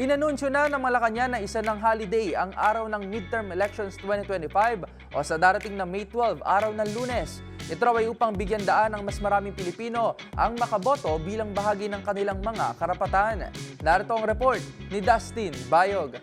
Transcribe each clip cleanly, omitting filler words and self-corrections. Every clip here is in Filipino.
Inanunsyo na ng Malacanang na isa ng holiday ang araw ng midterm elections 2025 o sa darating na May 12, araw ng Lunes. Ito raw ay upang bigyan daan ng mas maraming Pilipino ang makaboto bilang bahagi ng kanilang mga karapatan. Narito ang report ni Dustin Bayog.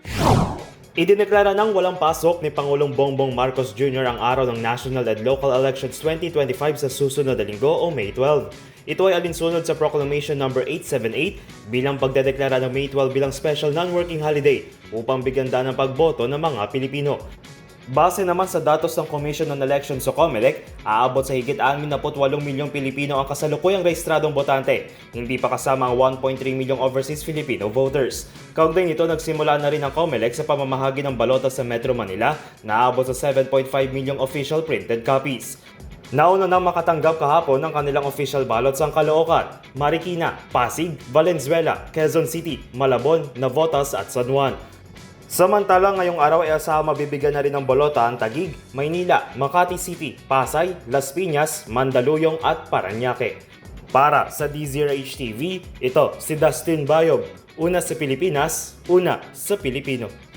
Idineklara ng walang pasok ni Pangulong Bongbong Marcos Jr. ang araw ng National and Local Elections 2025 sa susunod na linggo o May 12. Ito ay alinsunod sa Proclamation No. 878 bilang pagdedeklara ng May 12 bilang special non-working holiday upang bigyan daan ng pagboto ng mga Pilipino. Base naman sa datos ng Commission on Elections o COMELEC, aabot sa higit 68 milyong Pilipino ang kasalukuyang rehistradong botante, hindi pa kasama ang 1.3 milyong overseas Filipino voters. Kaugnay nito, nagsimula na rin ang COMELEC sa pamamahagi ng balota sa Metro Manila na aabot sa 7.5 milyong official printed copies. Nauna nang makatanggap kahapon ng kanilang official ballots ang Caloocan, Marikina, Pasig, Valenzuela, Quezon City, Malabon, Navotas at San Juan. Samantala, ngayong araw ay asahan mabibigyan na rin ng balota ang Taguig, Maynila, Makati City, Pasay, Las Piñas, Mandaluyong at Parañaque. Para sa DZRH TV, ito si Dustin Bayog. Una sa Pilipinas, una sa Pilipino.